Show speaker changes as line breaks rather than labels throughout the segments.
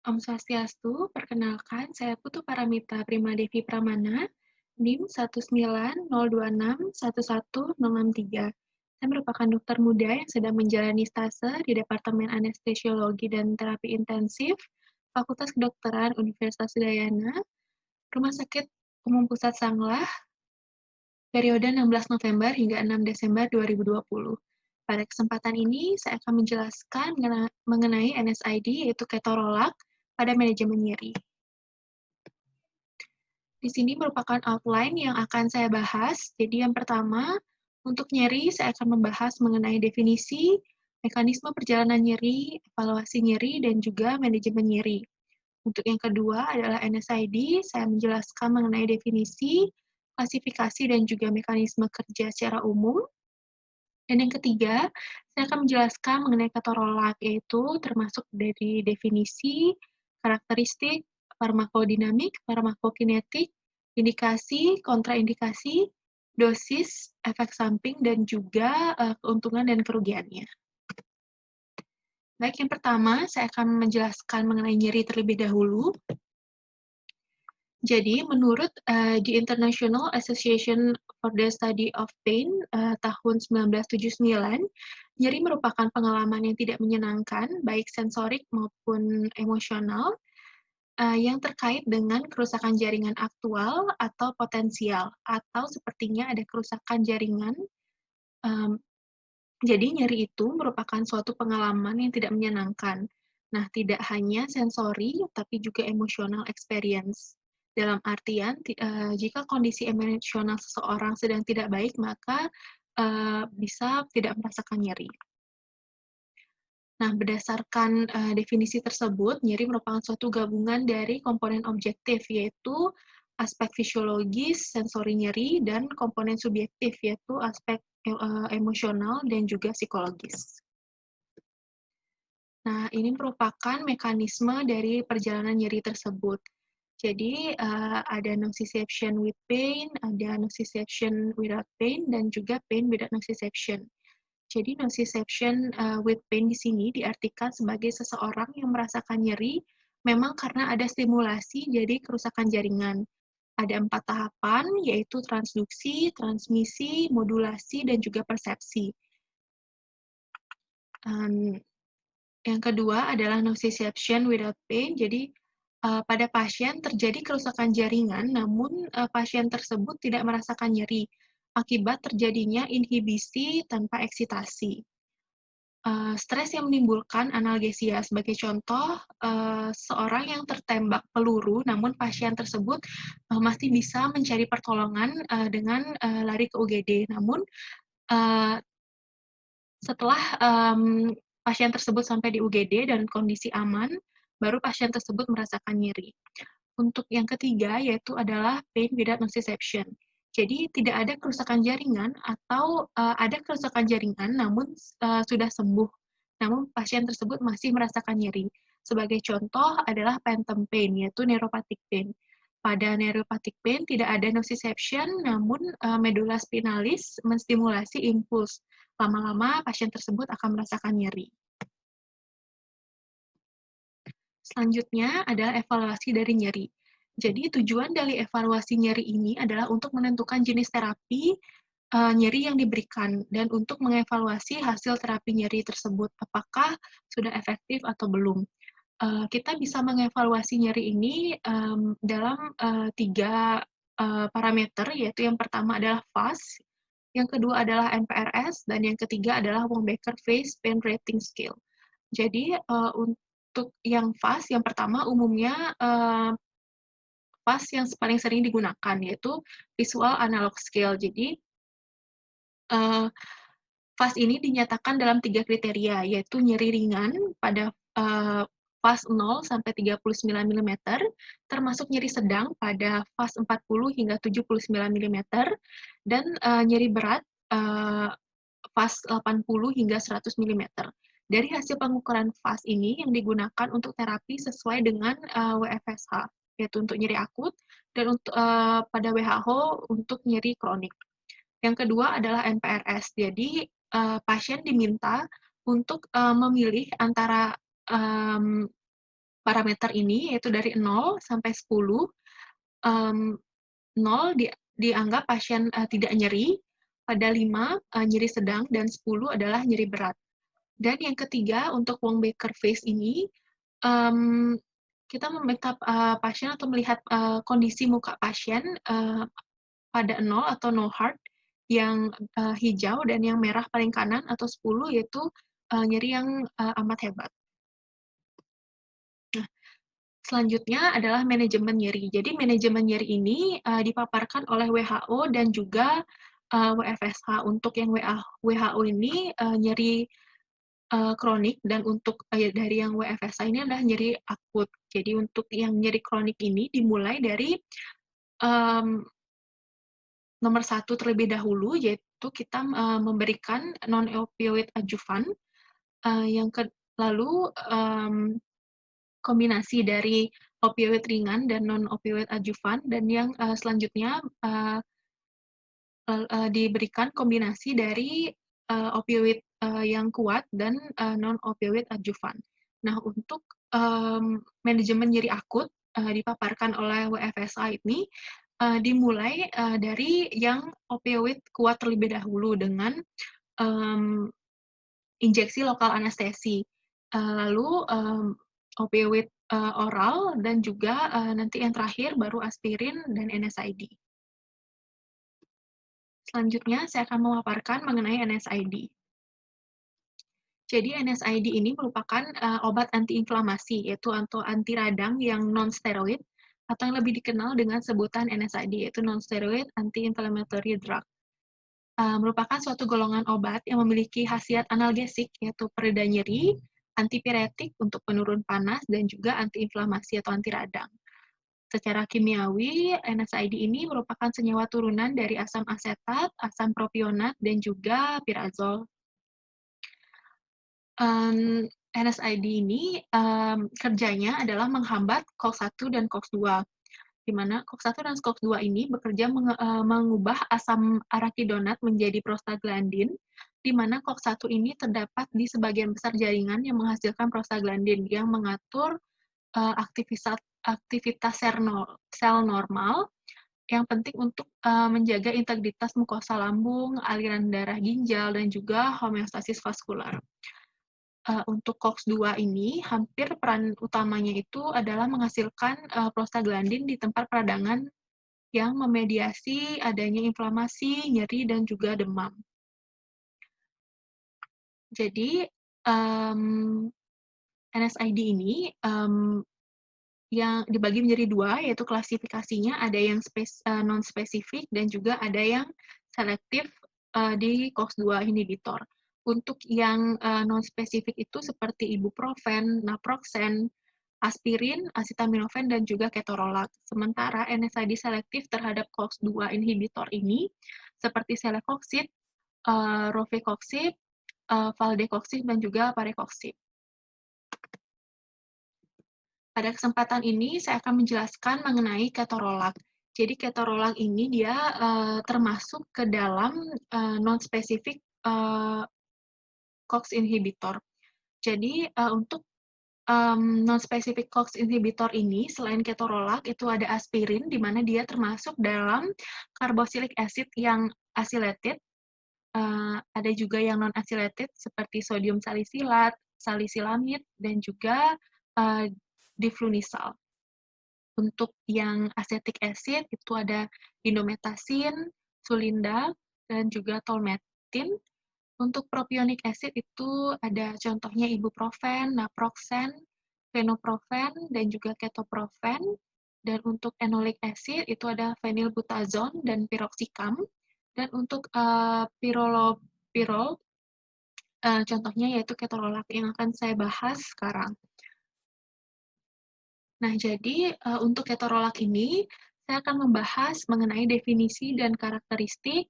Om Swastiastu, perkenalkan saya Putu Paramita Primadevi Pramana, NIM 190261163. Saya merupakan dokter muda yang sedang menjalani stase di Departemen Anestesiologi dan Terapi Intensif, Fakultas Kedokteran Universitas Udayana, Rumah Sakit Umum Pusat Sanglah, periode 16 November hingga 6 Desember 2020. Pada kesempatan ini, saya akan menjelaskan mengenai NSAID, yaitu ketorolak, pada manajemen nyeri. Di sini merupakan outline yang akan saya bahas. Jadi yang pertama, untuk nyeri, saya akan membahas mengenai definisi, mekanisme perjalanan nyeri, evaluasi nyeri, dan juga manajemen nyeri. Untuk yang kedua adalah NSAID, saya menjelaskan mengenai definisi, klasifikasi, dan juga mekanisme kerja secara umum. Dan yang ketiga, saya akan menjelaskan mengenai ketorolak, yaitu termasuk dari definisi, karakteristik, farmakodinamik, farmakokinetik, indikasi, kontraindikasi, dosis, efek samping, dan juga keuntungan dan kerugiannya. Baik, yang pertama, saya akan menjelaskan mengenai nyeri terlebih dahulu. Jadi, menurut The International Association for the Study of Pain tahun 1979, nyeri merupakan pengalaman yang tidak menyenangkan, baik sensorik maupun emosional, yang terkait dengan kerusakan jaringan aktual atau potensial, atau sepertinya ada kerusakan jaringan. Jadi, nyeri itu merupakan suatu pengalaman yang tidak menyenangkan. Nah, tidak hanya sensori, tapi juga emotional experience. Dalam artian, jika kondisi emosional seseorang sedang tidak baik, maka bisa tidak merasakan nyeri. Nah, berdasarkan definisi tersebut, nyeri merupakan suatu gabungan dari komponen objektif, yaitu aspek fisiologis, sensori nyeri, dan komponen subjektif, yaitu aspek emosional dan juga psikologis. Nah, ini merupakan mekanisme dari perjalanan nyeri tersebut. Jadi, ada nociception with pain, ada nociception without pain, dan juga pain without nociception. Jadi, nociception with pain di sini diartikan sebagai seseorang yang merasakan nyeri memang karena ada stimulasi, jadi kerusakan jaringan. Ada 4 tahapan, yaitu transduksi, transmisi, modulasi, dan juga persepsi. Yang kedua adalah nociception without pain. Jadi, pada pasien terjadi kerusakan jaringan, namun pasien tersebut tidak merasakan nyeri akibat terjadinya inhibisi tanpa eksitasi. Stres yang menimbulkan analgesia. Sebagai contoh, seorang yang tertembak peluru, namun pasien tersebut masih bisa mencari pertolongan dengan lari ke UGD. Namun, setelah pasien tersebut sampai di UGD dan kondisi aman, baru pasien tersebut merasakan nyeri. Untuk yang ketiga, yaitu adalah pain without nociception. Jadi, tidak ada kerusakan jaringan atau ada kerusakan jaringan namun sudah sembuh, namun pasien tersebut masih merasakan nyeri. Sebagai contoh adalah phantom pain, yaitu neuropathic pain. Pada neuropathic pain tidak ada nociception, namun medula spinalis menstimulasi impuls. Lama-lama pasien tersebut akan merasakan nyeri. Selanjutnya adalah evaluasi dari nyeri. Jadi tujuan dari evaluasi nyeri ini adalah untuk menentukan jenis terapi nyeri yang diberikan dan untuk mengevaluasi hasil terapi nyeri tersebut, apakah sudah efektif atau belum. Kita bisa mengevaluasi nyeri ini dalam 3 parameter, yaitu yang pertama adalah FAS, yang kedua adalah NPRS, dan yang ketiga adalah Wong-Baker Face Pain Rating Scale. Jadi, untuk yang FAS, yang pertama umumnya FAS yang paling sering digunakan, yaitu Visual Analog Scale. Jadi, FAS ini dinyatakan dalam 3 kriteria, yaitu nyeri ringan pada FAS 0 sampai 39 mm, termasuk nyeri sedang pada FAS 40 hingga 79 mm, dan nyeri berat FAS 80 hingga 100 mm. Dari hasil pengukuran FAS ini yang digunakan untuk terapi sesuai dengan WFSH, yaitu untuk nyeri akut, dan untuk pada WHO untuk nyeri kronik. Yang kedua adalah NPRS. Jadi, pasien diminta untuk memilih antara parameter ini, yaitu dari 0 sampai 10. 0 dianggap pasien tidak nyeri, pada 5 nyeri sedang, dan 10 adalah nyeri berat. Dan yang ketiga, untuk Wong-Baker Face ini, kita meminta pasien atau melihat kondisi muka pasien pada 0 atau no heart, yang hijau, dan yang merah paling kanan atau 10, yaitu nyeri yang amat hebat. Nah, selanjutnya adalah manajemen nyeri. Jadi manajemen nyeri ini dipaparkan oleh WHO dan juga WFSH. Untuk yang WHO ini nyeri kronik, dan untuk dari yang WFSH ini adalah nyeri akut. Jadi untuk yang nyeri kronik ini dimulai dari nomor 1 terlebih dahulu, yaitu kita memberikan non-opioid adjuvan, lalu kombinasi dari opioid ringan dan non-opioid adjuvan, dan yang selanjutnya diberikan kombinasi dari opioid yang kuat dan non-opioid adjuvan. Nah, untuk manajemen nyeri akut dipaparkan oleh WFSA ini dimulai dari yang opioid kuat terlebih dahulu dengan injeksi lokal anestesi, lalu opioid oral, dan juga nanti yang terakhir baru aspirin dan NSAID. Selanjutnya saya akan memaparkan mengenai NSAID. Jadi NSAID ini merupakan obat antiinflamasi, yaitu anti radang yang non-steroid, atau yang lebih dikenal dengan sebutan NSAID, yaitu non-steroid anti-inflammatory drug. Merupakan suatu golongan obat yang memiliki khasiat analgesik, yaitu pereda nyeri, antipiretik untuk penurun panas, dan juga antiinflamasi atau anti radang. Secara kimiawi, NSAID ini merupakan senyawa turunan dari asam asetat, asam propionat, dan juga pirazol. NSAID ini kerjanya adalah menghambat COX-1 dan COX-2, di mana COX-1 dan COX-2 ini bekerja mengubah asam arakidonat menjadi prostaglandin, di mana COX-1 ini terdapat di sebagian besar jaringan yang menghasilkan prostaglandin yang mengatur aktivitas sel normal yang penting untuk menjaga integritas mukosa lambung, aliran darah ginjal, dan juga homeostasis vaskular. Untuk COX-2 ini, hampir peran utamanya itu adalah menghasilkan prostaglandin di tempat peradangan yang memediasi adanya inflamasi, nyeri, dan juga demam. Jadi, NSAID ini yang dibagi menjadi 2, yaitu klasifikasinya ada yang non-spesifik dan juga ada yang selektif di COX-2 inhibitor. Untuk yang non-spesifik itu seperti ibuprofen, naproxen, aspirin, acetaminophen, dan juga ketorolac. Sementara NSAID selektif terhadap COX-2 inhibitor ini seperti celecoxib, rofecoxib, valdecoxib, dan juga parecoxib. Pada kesempatan ini saya akan menjelaskan mengenai ketorolac. Jadi ketorolac ini dia termasuk ke dalam non-spesifik COX inhibitor. Jadi untuk non-spesifik COX inhibitor ini, selain ketorolac, itu ada aspirin, di mana dia termasuk dalam carboxylic acid yang acylated. Ada juga yang non-acylated seperti sodium salisilat, salisilamid, dan juga diflunisal. Untuk yang acetic acid itu ada indomethacin, sulindac, dan juga tolmetin. Untuk propionic acid itu ada contohnya ibuprofen, naproxen, fenoprofen, dan juga ketoprofen. Dan untuk enolic acid itu ada phenylbutazone dan piroxicam. Dan untuk pirolopirol, contohnya yaitu ketorolac yang akan saya bahas sekarang. Nah, jadi untuk ketorolac ini, saya akan membahas mengenai definisi dan karakteristik,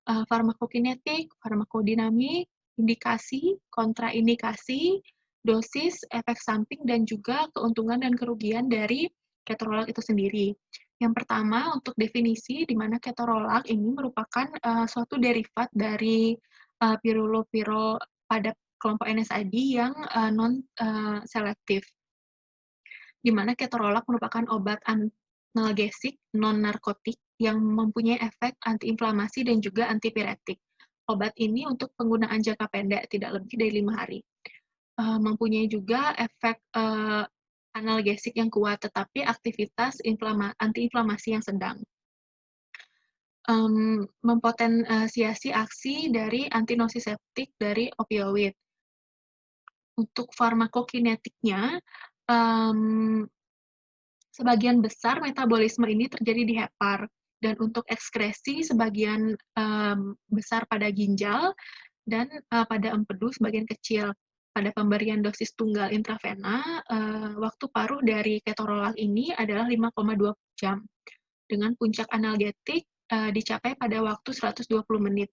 farmakokinetik, farmakodinamik, indikasi, kontraindikasi, dosis, efek samping, dan juga keuntungan dan kerugian dari ketorolac itu sendiri. Yang pertama, untuk definisi, di mana ketorolac ini merupakan suatu derivat dari pirolopirol pada kelompok NSAID yang non-selektif. di mana ketorolak merupakan obat analgesik non-narkotik yang mempunyai efek antiinflamasi dan juga antipiretik. Obat ini untuk penggunaan jangka pendek, tidak lebih dari 5 hari. Mempunyai juga efek analgesik yang kuat, tetapi aktivitas antiinflamasi yang sedang. Mempotensiasi aksi dari antinosiseptik dari opioid. Untuk farmakokinetiknya, sebagian besar metabolisme ini terjadi di hepar, dan untuk ekskresi sebagian besar pada ginjal dan pada empedu sebagian kecil. Pada pemberian dosis tunggal intravena, waktu paruh dari ketorolac ini adalah 5,2 jam, dengan puncak analgetik dicapai pada waktu 120 menit.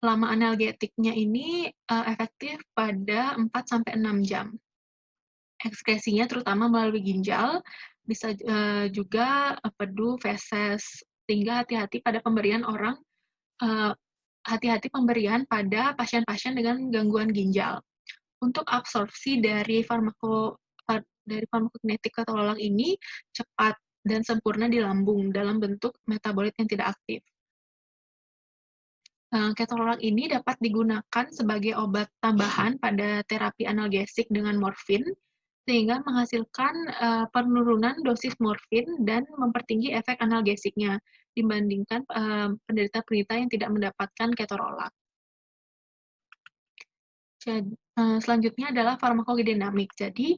Lama analgetiknya ini efektif pada 4-6 jam. Ekskresinya terutama melalui ginjal, bisa juga empedu, feses, sehingga hati-hati pemberian pada pasien-pasien dengan gangguan ginjal. Untuk absorpsi dari farmakokinetik ketorolac ini cepat dan sempurna di lambung dalam bentuk metabolit yang tidak aktif. Ketorolac ini dapat digunakan sebagai obat tambahan pada terapi analgesik dengan morfin, sehingga menghasilkan penurunan dosis morfin dan mempertinggi efek analgesiknya dibandingkan penderita-penderita yang tidak mendapatkan ketorolac. Selanjutnya adalah farmakodinamik. Jadi,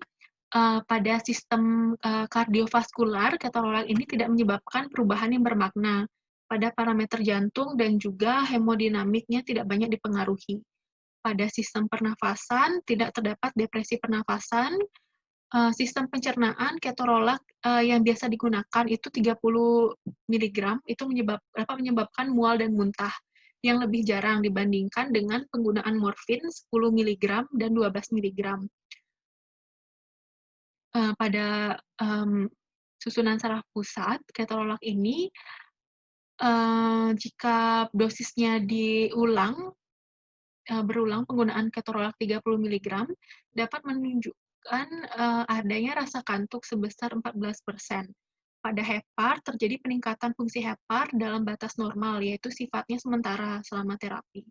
pada sistem kardiovaskular, ketorolac ini tidak menyebabkan perubahan yang bermakna pada parameter jantung dan juga hemodinamiknya tidak banyak dipengaruhi. Pada sistem pernafasan, tidak terdapat depresi pernafasan. Sistem pencernaan ketorolac yang biasa digunakan itu 30 mg, itu dapat menyebabkan mual dan muntah, yang lebih jarang dibandingkan dengan penggunaan morfin 10 mg dan 12 mg. Pada susunan saraf pusat, ketorolac ini jika dosisnya berulang penggunaan ketorolac 30 mg dapat menunjukkan adanya rasa kantuk sebesar 14%. Pada hepar terjadi peningkatan fungsi hepar dalam batas normal, yaitu sifatnya sementara selama terapi.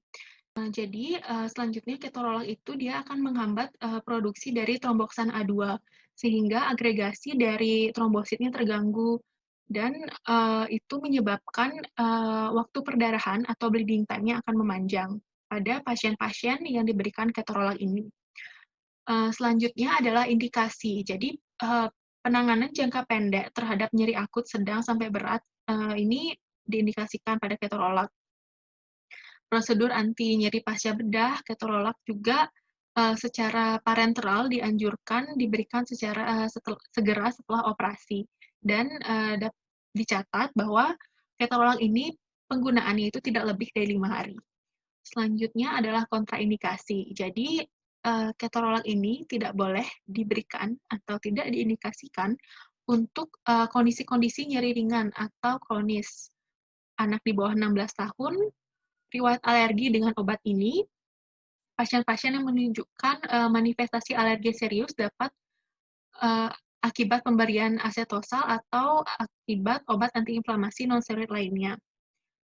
Jadi selanjutnya ketorolac itu dia akan menghambat produksi dari tromboksan A2, sehingga agregasi dari trombositnya terganggu, dan itu menyebabkan waktu perdarahan atau bleeding time-nya akan memanjang pada pasien-pasien yang diberikan ketorolac ini. Selanjutnya adalah indikasi. Jadi penanganan jangka pendek terhadap nyeri akut sedang sampai berat ini diindikasikan pada ketorolac. Prosedur anti nyeri pasca bedah ketorolac juga secara parenteral dianjurkan diberikan segera setelah operasi, dan dicatat bahwa ketorolac ini penggunaannya itu tidak lebih dari 5 hari. Selanjutnya adalah kontraindikasi. Jadi ketorolac ini tidak boleh diberikan atau tidak diindikasikan untuk kondisi-kondisi nyeri ringan atau kronis. Anak di bawah 16 tahun, riwayat alergi dengan obat ini, pasien-pasien yang menunjukkan manifestasi alergi serius dapat akibat pemberian asetosal atau akibat obat antiinflamasi non-steroid lainnya.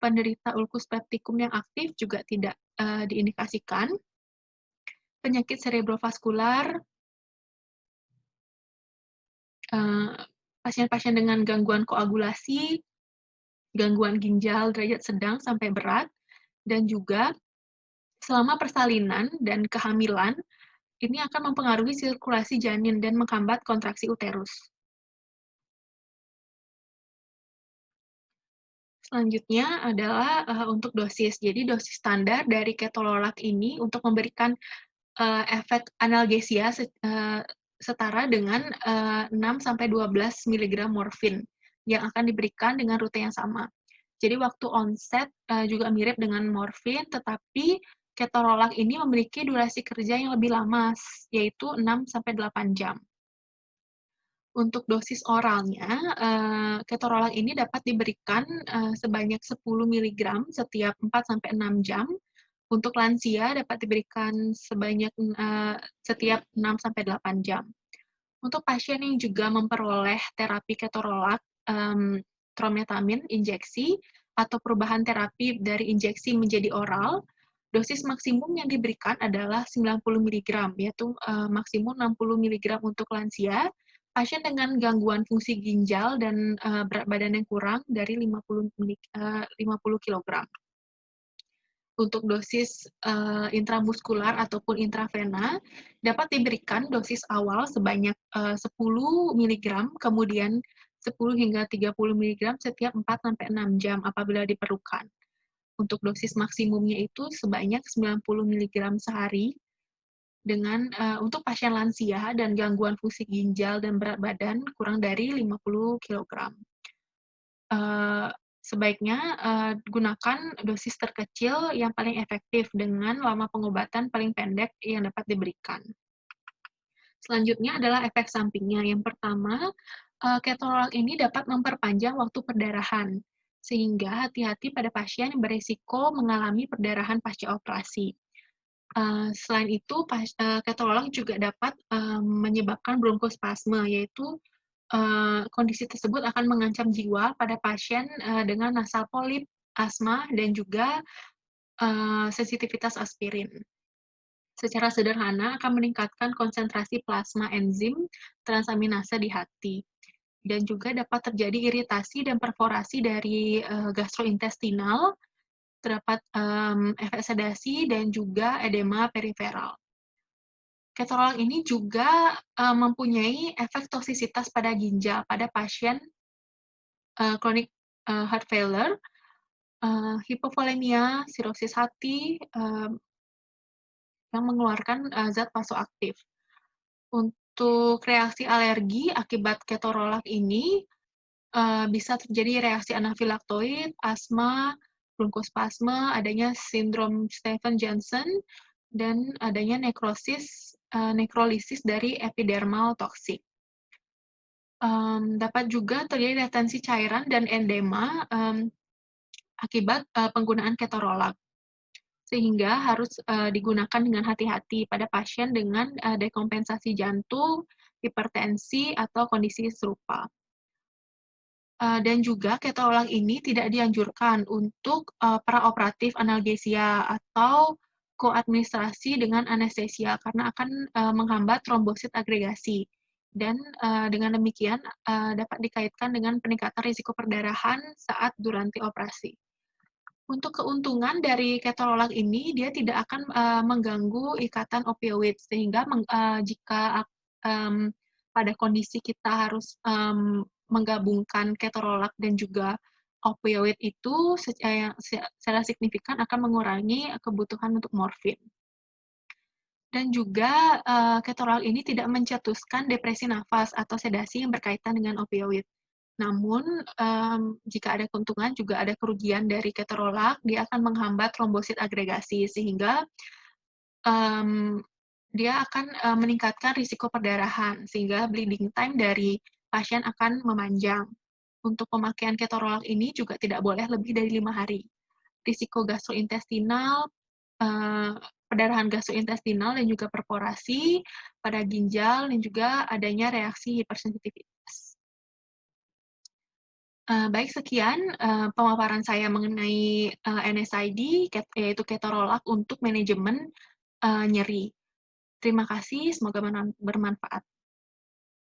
Penderita ulkus peptikum yang aktif juga tidak diindikasikan. Penyakit cerebrovaskular, pasien-pasien dengan gangguan koagulasi, gangguan ginjal derajat sedang sampai berat, dan juga selama persalinan dan kehamilan, ini akan mempengaruhi sirkulasi janin dan menghambat kontraksi uterus. Selanjutnya adalah untuk dosis. Jadi dosis standar dari ketorolac ini untuk memberikan efek analgesia setara dengan 6-12 mg morfin yang akan diberikan dengan rute yang sama. Jadi waktu onset juga mirip dengan morfin, tetapi ketorolac ini memiliki durasi kerja yang lebih lama, yaitu 6-8 jam. Untuk dosis oralnya, ketorolac ini dapat diberikan sebanyak 10 mg setiap 4-6 jam. Untuk lansia dapat diberikan sebanyak setiap 6-8 jam. Untuk pasien yang juga memperoleh terapi ketorolak, trometamin injeksi, atau perubahan terapi dari injeksi menjadi oral, dosis maksimum yang diberikan adalah 90 miligram, yaitu maksimum 60 miligram untuk lansia, pasien dengan gangguan fungsi ginjal dan berat badan yang kurang dari 50 kilogram. Untuk dosis intramuskular ataupun intravena dapat diberikan dosis awal sebanyak 10 miligram, kemudian 10 hingga 30 miligram setiap 4-6 jam apabila diperlukan. Untuk dosis maksimumnya itu sebanyak 90 miligram sehari dengan untuk pasien lansia dan gangguan fungsi ginjal dan berat badan kurang dari 50 kilogram. Sebaiknya gunakan dosis terkecil yang paling efektif dengan lama pengobatan paling pendek yang dapat diberikan. Selanjutnya adalah efek sampingnya. Yang pertama, ketorolak ini dapat memperpanjang waktu perdarahan, sehingga hati-hati pada pasien yang beresiko mengalami perdarahan pasca operasi. Selain itu, ketorolak juga dapat menyebabkan bronkospasme, yaitu kondisi tersebut akan mengancam jiwa pada pasien dengan nasal polip, asma, dan juga sensitivitas aspirin. Secara sederhana akan meningkatkan konsentrasi plasma enzim transaminase di hati. Dan juga dapat terjadi iritasi dan perforasi dari gastrointestinal, terdapat efek sedasi, dan juga edema periferal. Ketorolak ini juga mempunyai efek toksisitas pada ginjal pada pasien chronic heart failure, hipovolemia, sirosis hati, yang mengeluarkan zat vasoaktif. Untuk reaksi alergi akibat ketorolak ini bisa terjadi reaksi anafilaktoid, asma, bronkospasme, adanya sindrom Stevens-Johnson, dan adanya nekrolisis dari epidermal toksik. Dapat juga terjadi retensi cairan dan edema akibat penggunaan ketorolak, sehingga harus digunakan dengan hati-hati pada pasien dengan dekompensasi jantung, hipertensi, atau kondisi serupa. Dan juga ketorolak ini tidak dianjurkan untuk praoperatif analgesia atau koadministrasi dengan anestesia karena akan menghambat trombosit agregasi. Dan dengan demikian dapat dikaitkan dengan peningkatan risiko perdarahan saat durasi operasi. Untuk keuntungan dari ketorolak ini, dia tidak akan mengganggu ikatan opioid, sehingga jika pada kondisi kita harus menggabungkan ketorolak dan juga opioid itu secara signifikan akan mengurangi kebutuhan untuk morfin. Dan juga ketorolak ini tidak mencetuskan depresi nafas atau sedasi yang berkaitan dengan opioid. Namun, jika ada keuntungan, juga ada kerugian dari ketorolak, dia akan menghambat trombosit agregasi, sehingga dia akan meningkatkan risiko perdarahan, sehingga bleeding time dari pasien akan memanjang. Untuk pemakaian ketorolak ini juga tidak boleh lebih dari 5 hari. Risiko gastrointestinal, perdarahan gastrointestinal dan juga perforasi pada ginjal dan juga adanya reaksi hipersensitivitas. Baik, sekian pemaparan saya mengenai NSAID, yaitu ketorolak untuk manajemen nyeri. Terima kasih, semoga bermanfaat.